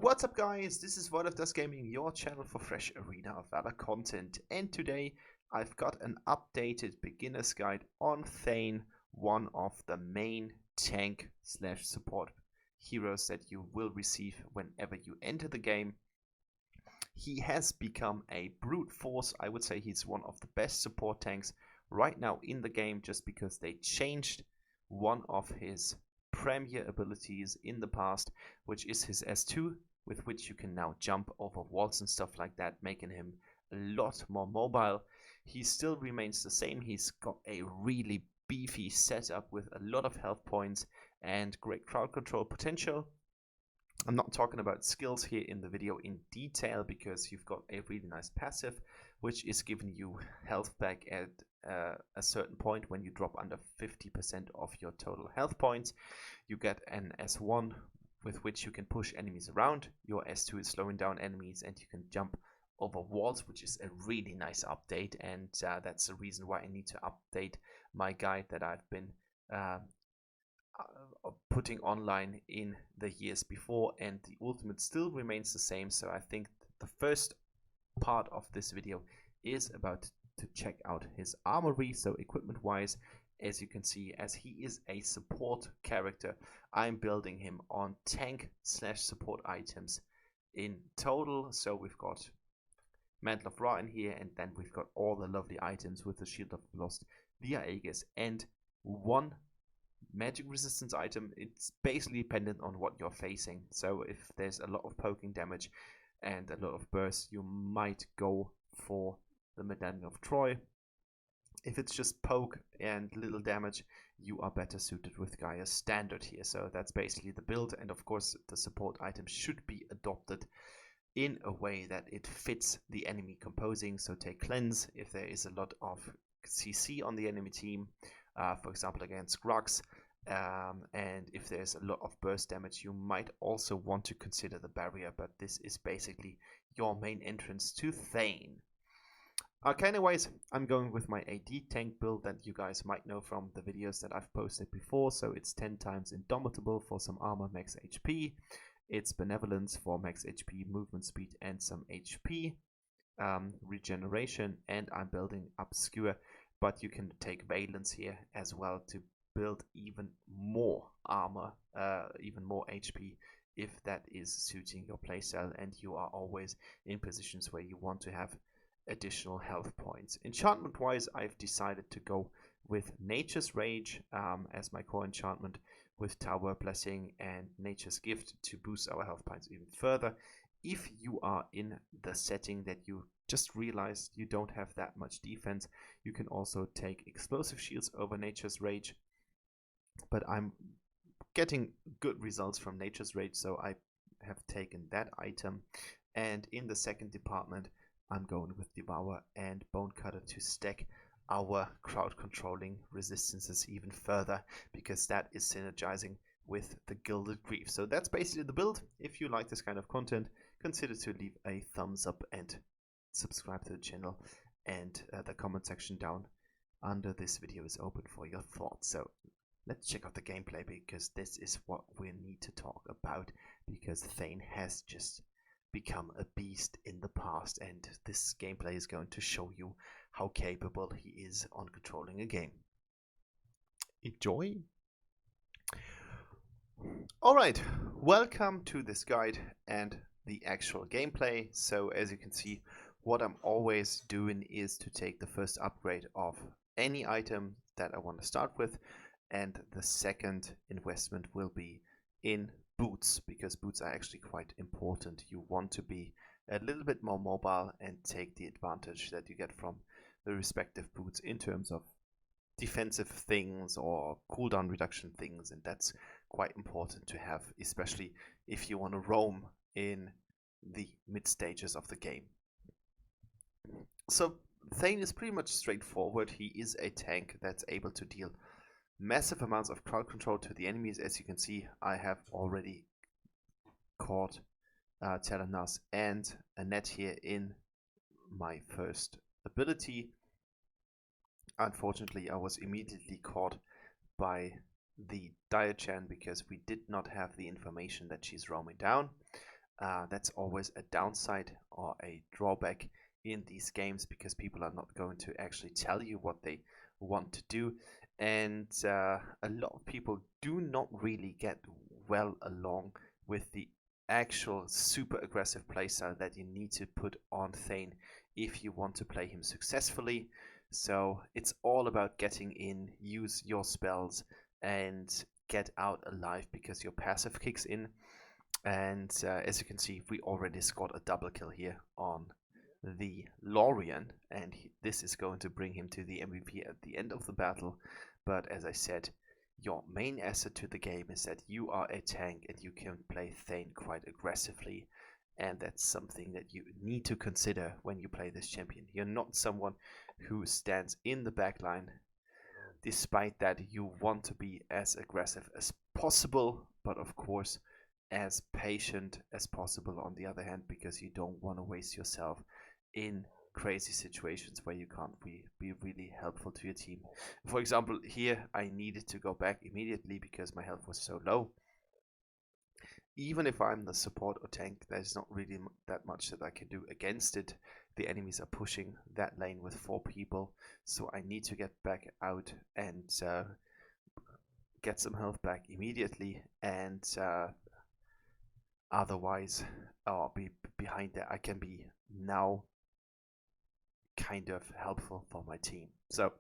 What's up guys, this is Valor Gaming, your channel for fresh Arena of Valor content, and today I've got an updated beginner's guide on Thane, one of the main tank / support heroes that you will receive whenever you enter the game. He has become a brute force. I would say he's one of the best support tanks right now in the game, just because they changed one of his premier abilities in the past, which is his S2, with which you can now jump over walls and stuff like that, making him a lot more mobile. He still remains the same. He's got a really beefy setup with a lot of health points and great crowd control potential. I'm not talking about skills here in the video in detail, because you've got a really nice passive which is giving you health back at a certain point. When you drop under 50% of your total health points, you get an S1 with which you can push enemies around. Your S2 is slowing down enemies, and you can jump over walls, which is a really nice update, and that's the reason why I need to update my guide that I've been putting online in the years before, and the ultimate still remains the same. So I think the first part of this video is about to check out his armory. So equipment wise, as you can see, as he is a support character, I'm building him on tank / support items in total. So we've got Mantle of Ra in here, and then we've got all the lovely items with the Shield of Lost, Via Aegis, and one magic resistance item. It's basically dependent on what you're facing. So if there's a lot of poking damage and a lot of burst, you might go for the Medallion of Troy. If it's just poke and little damage, you are better suited with Gaia's Standard here. So that's basically the build, and of course the support items should be adopted in a way that it fits the enemy composing. So take Cleanse if there is a lot of CC on the enemy team, for example against Grux, and if there's a lot of burst damage, you might also want to consider the Barrier, but this is basically your main entrance to Thane. Anyways, I'm going with my AD tank build that you guys might know from the videos that I've posted before. So it's 10 times Indomitable for some armor, max HP. It's Benevolence for max HP, movement speed, and some HP regeneration. And I'm building Obscure, but you can take Valence here as well to build even more armor, even more HP, if that is suiting your playstyle and you are always in positions where you want to have additional health points. Enchantment wise, I've decided to go with Nature's Rage as my core enchantment, with Tower Blessing and Nature's Gift to boost our health points even further. If you are in the setting that you just realized you don't have that much defense, you can also take Explosive Shields over Nature's Rage, but I'm getting good results from Nature's Rage, so I have taken that item. And in the second department, I'm going with Devour and Bone Cutter to stack our crowd controlling resistances even further, because that is synergizing with the Gilded Grief. So that's basically the build. If you like this kind of content, consider to leave a thumbs up and subscribe to the channel, and the comment section down under this video is open for your thoughts. So let's check out the gameplay, because this is what we need to talk about, because Thane has just become a beast in the past, and this gameplay is going to show you how capable he is on controlling a game. Enjoy! Alright, welcome to this guide and the actual gameplay. So as you can see, what I'm always doing is to take the first upgrade of any item that I want to start with, and the second investment will be in boots, because boots are actually quite important. You want to be a little bit more mobile and take the advantage that you get from the respective boots in terms of defensive things or cooldown reduction things, and that's quite important to have, especially if you want to roam in the mid stages of the game. So Thane is pretty much straightforward. He is a tank that's able to deal massive amounts of crowd control to the enemies. As you can see, I have already caught Telenas and Annette here in my first ability. Unfortunately, I was immediately caught by the Diachan because we did not have the information that she's roaming down. That's always a downside or a drawback in these games, because people are not going to actually tell you what they want to do, and a lot of people do not really get well along with the actual super aggressive playstyle that you need to put on Thane if you want to play him successfully. So it's all about getting in, use your spells, and get out alive because your passive kicks in. And as you can see, we already scored a double kill here on the Lorian, and this is going to bring him to the MVP at the end of the battle. But as I said, your main asset to the game is that you are a tank and you can play Thane quite aggressively, and that's something that you need to consider when you play this champion. You're not someone who stands in the backline. Despite that, you want to be as aggressive as possible, but of course as patient as possible on the other hand, because you don't want to waste yourself in crazy situations where you can't be really helpful to your team. For example, here I needed to go back immediately because my health was so low. Even if I'm the support or tank, there's not really that much that I can do against it. The enemies are pushing that lane with 4 people, so I need to get back out and get some health back immediately, and otherwise I'll be behind there. I can be now kind of helpful for my team. So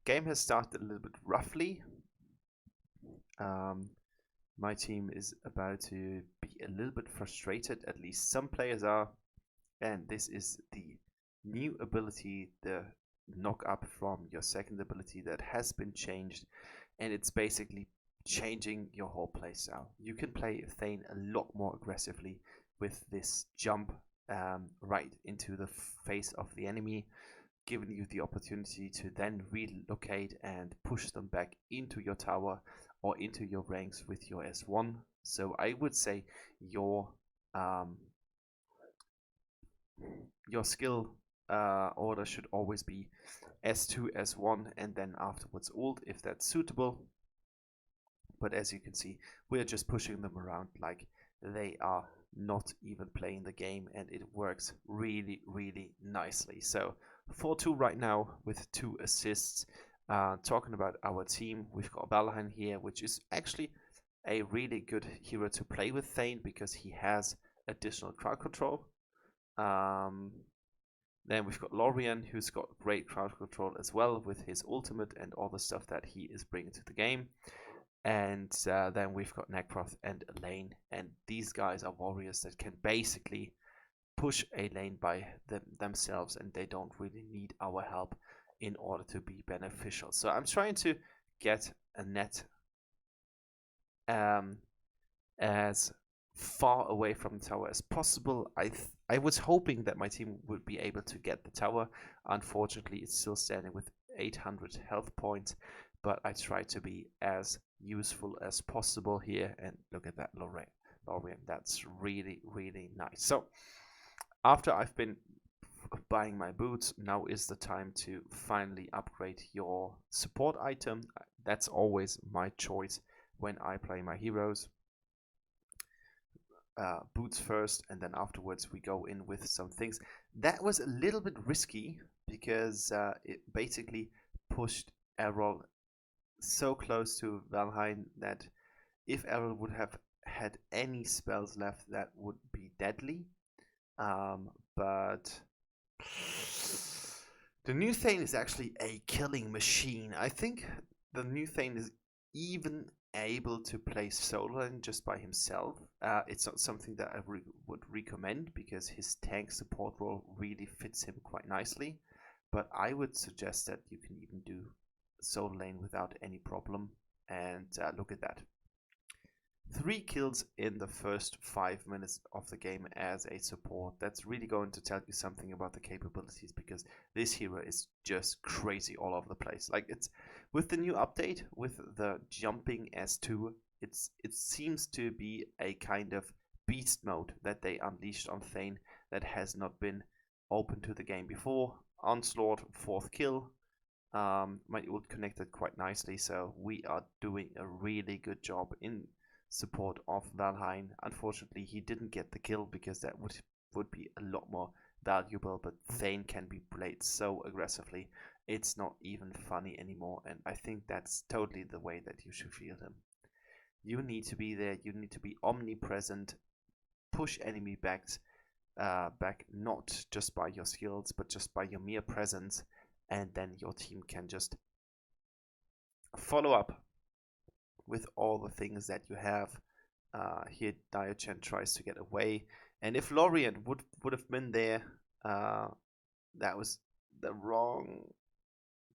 game has started a little bit roughly. My team is about to be a little bit frustrated, at least some players are, and this is the new ability, the knock up from your second ability that has been changed, and it's basically changing your whole playstyle. You can play Thane a lot more aggressively with this jump right into the face of the enemy, giving you the opportunity to then relocate and push them back into your tower or into your ranks with your S1. So I would say your skill order should always be S2, S1, and then afterwards ult if that's suitable. But as you can see, we're just pushing them around like they are not even playing the game, and it works really, really nicely. So 4-2 right now with 2 assists. Talking about our team, we've got Valor here, which is actually a really good hero to play with Thane because he has additional crowd control. Then we've got Lorian, who's got great crowd control as well with his ultimate and all the stuff that he is bringing to the game. And then we've got Necroth and Lane, and these guys are warriors that can basically push a lane by themselves, and they don't really need our help in order to be beneficial. So I'm trying to get a net as far away from the tower as possible. I was hoping that my team would be able to get the tower. Unfortunately, it's still standing with 800 health points, but I try to be as useful as possible here. And look at that Lorian, that's really, really nice. So after I've been buying my boots, now is the time to finally upgrade your support item. That's always my choice when I play my heroes. Boots first, and then afterwards we go in with some things. That was a little bit risky because it basically pushed Errol so close to Valheim that if Errol would have had any spells left, that would be deadly. But the new Thane is actually a killing machine. I think the new Thane is even able to play solo and just by himself. It's not something that I would recommend because his tank support role really fits him quite nicely, but I would suggest that you can even do solo lane without any problem. And look at that, 3 kills in the first 5 minutes of the game as a support. That's really going to tell you something about the capabilities, because this hero is just crazy all over the place. Like, it's with the new update with the jumping S2, it seems to be a kind of beast mode that they unleashed on Thane that has not been open to the game before. Onslaught, 4th kill. My ult connected quite nicely, so we are doing a really good job in support of Valheim. Unfortunately, he didn't get the kill because that would be a lot more valuable, but Thane can be played so aggressively. It's not even funny anymore, and I think that's totally the way that you should feel him. You need to be there, you need to be omnipresent, push enemy back, not just by your skills, but just by your mere presence, and then your team can just follow up with all the things that you have. Here Diogen tries to get away, and if Lorien would have been there, that was the wrong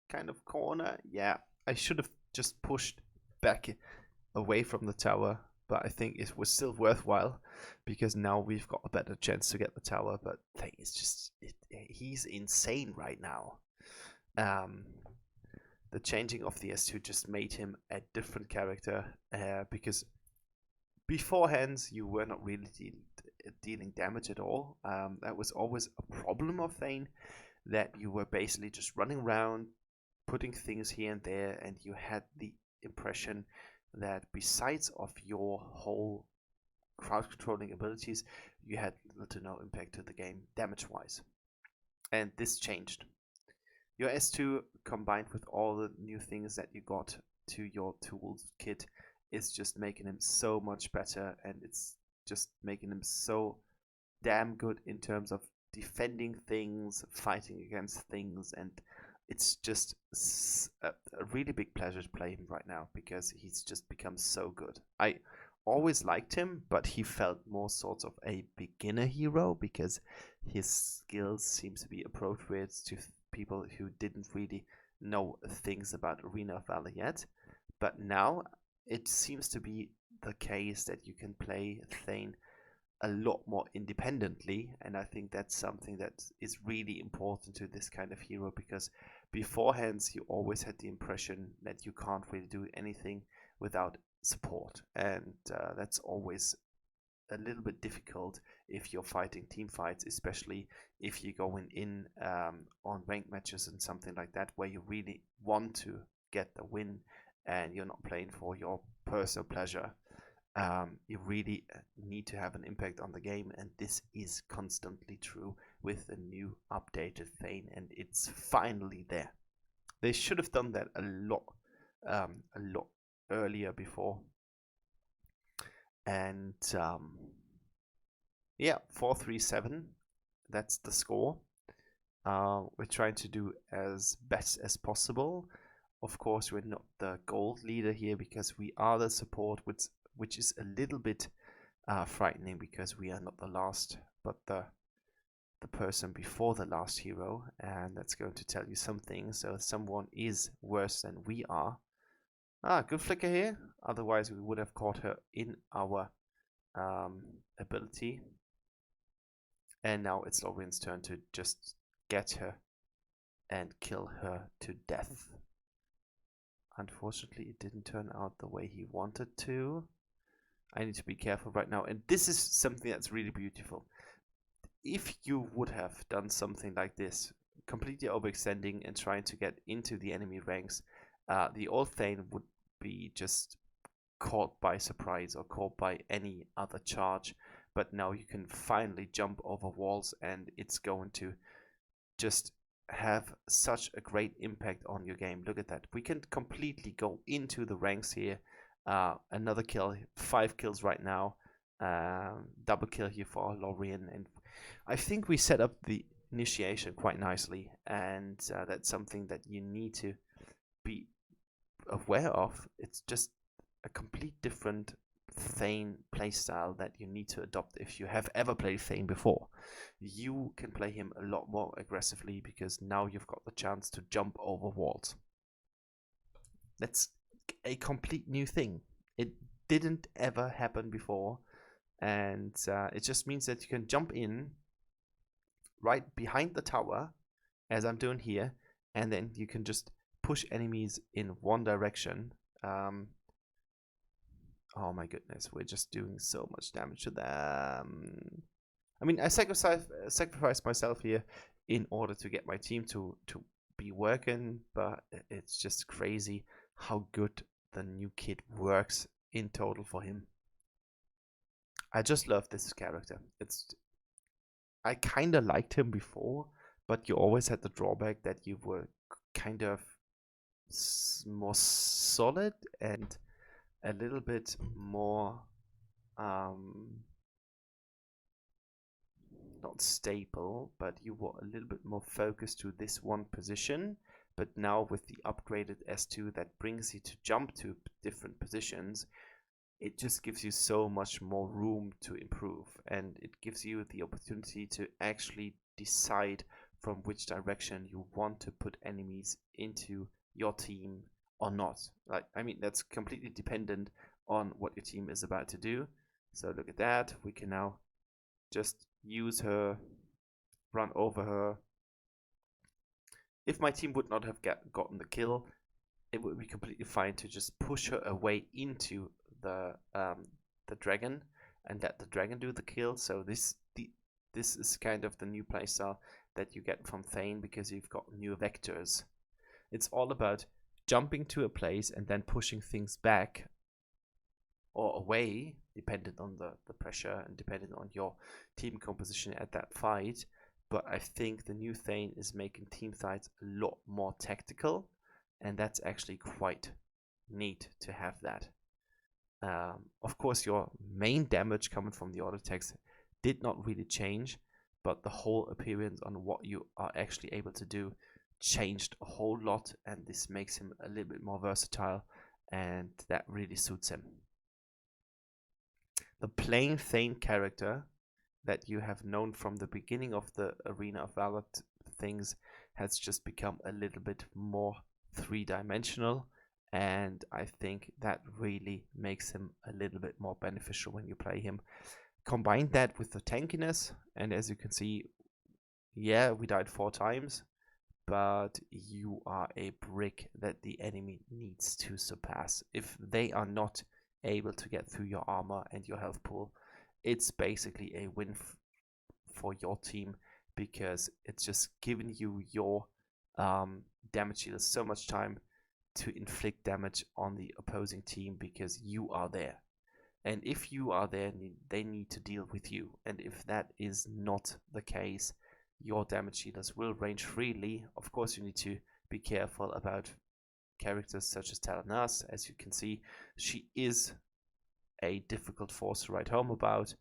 kind of corner. Yeah, I should have just pushed back away from the tower, but I think it was still worthwhile because now we've got a better chance to get the tower. But Thane is just he's insane right now. The changing of the S2 just made him a different character, because beforehand you were not really dealing damage at all. That was always a problem of Thane, that you were basically just running around, putting things here and there, and you had the impression that besides of your whole crowd controlling abilities, you had little to no impact to the game damage-wise. And this changed. Your S2 combined with all the new things that you got to your tools kit is just making him so much better, and it's just making him so damn good in terms of defending things, fighting against things, and it's just a really big pleasure to play him right now because he's just become so good. I always liked him, but he felt more sort of a beginner hero because his skills seems to be appropriate to people who didn't really know things about Arena of Valor yet. But now it seems to be the case that you can play Thane a lot more independently, and I think that's something that is really important to this kind of hero, because beforehand you always had the impression that you can't really do anything without support, and that's always a little bit difficult if you're fighting team fights, especially if you're going in on ranked matches and something like that where you really want to get the win and you're not playing for your personal pleasure. You really need to have an impact on the game, and this is constantly true with the new updated Thane, and it's finally there. They should have done that a lot earlier before. And yeah, 4-3-7, that's the score. We're trying to do as best as possible. Of course, we're not the gold leader here because we are the support, which is a little bit frightening because we are not the last, but the person before the last hero, and that's going to tell you something. So someone is worse than we are. Good flicker here. Otherwise, we would have caught her in our ability. And now it's Lorien's turn to just get her and kill her to death. Unfortunately, it didn't turn out the way he wanted to. I need to be careful right now. And this is something that's really beautiful. If you would have done something like this, completely overextending and trying to get into the enemy ranks, the old Thane would be just caught by surprise or caught by any other charge. But now you can finally jump over walls, and it's going to just have such a great impact on your game. Look at that. We can completely go into the ranks here. Another kill, 5 kills right now. Double kill here for Lorien, and I think we set up the initiation quite nicely, and that's something that you need to be aware of. It's just a complete different Thane playstyle that you need to adopt if you have ever played Thane before. You can play him a lot more aggressively because now you've got the chance to jump over walls. That's a complete new thing. It didn't ever happen before, and it just means that you can jump in right behind the tower, as I'm doing here, and then you can just push enemies in one direction. Oh my goodness, we're just doing so much damage to them. I mean, I sacrificed myself here in order to get my team to be working, but it's just crazy how good the new kit works in total for him. I just love this character. I kind of liked him before, but you always had the drawback that you were kind of more solid and a little bit more not stable, but you were a little bit more focused to this one position. But now with the upgraded S2 that brings you to jump to different positions, it just gives you so much more room to improve, and it gives you the opportunity to actually decide from which direction you want to put enemies into your team or not. Like, I mean, that's completely dependent on what your team is about to do. So look at that. We can now just use her, run over her. If my team would not have gotten the kill, it would be completely fine to just push her away into the dragon and let the dragon do the kill. So this is kind of the new playstyle that you get from Thane, because you've got new vectors. It's all about jumping to a place and then pushing things back or away, dependent on the pressure and depending on your team composition at that fight. But I think the new Thane is making team fights a lot more tactical, and that's actually quite neat to have that. Of course, your main damage coming from the auto attacks did not really change, but the whole appearance on what you are actually able to do changed a whole lot, and this makes him a little bit more versatile, and that really suits him. The plain Thane character that you have known from the beginning of the Arena of Valor things has just become a little bit more three-dimensional, and I think that really makes him a little bit more beneficial when you play him. Combine that with the tankiness, and as you can see, yeah, we died 4 times, but you are a brick that the enemy needs to surpass. If they are not able to get through your armor and your health pool, it's basically a win for your team, because it's just giving you your damage dealers so much time to inflict damage on the opposing team, because you are there. And if you are there, they need to deal with you. And if that is not the case, your damage dealers will range freely. Of course, you need to be careful about characters such as Thane. As you can see, she is a difficult force to write home about,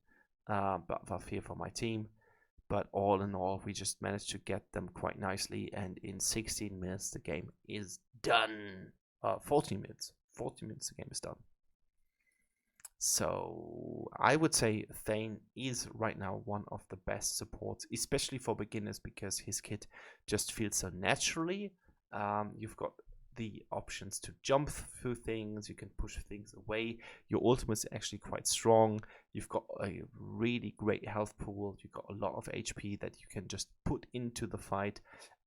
but I fear for my team. But all in all, we just managed to get them quite nicely, and in 16 minutes the game is done. 14 minutes. 14 minutes the game is done. So I would say Thane is right now one of the best supports, especially for beginners, because his kit just feels so naturally. You've got the options to jump through things, you can push things away, your ultimate is actually quite strong, you've got a really great health pool, you've got a lot of HP that you can just put into the fight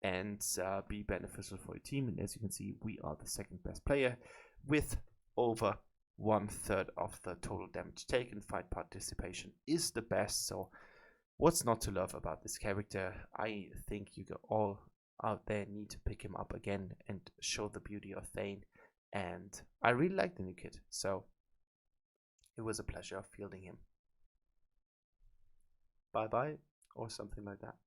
and be beneficial for your team. And as you can see, we are the second best player with over 1/3 of the total damage taken. Fight participation is the best, so what's not to love about this character? I think you all out there need to pick him up again and show the beauty of Thane, and I really like the new kit, so it was a pleasure fielding him. Bye bye, or something like that.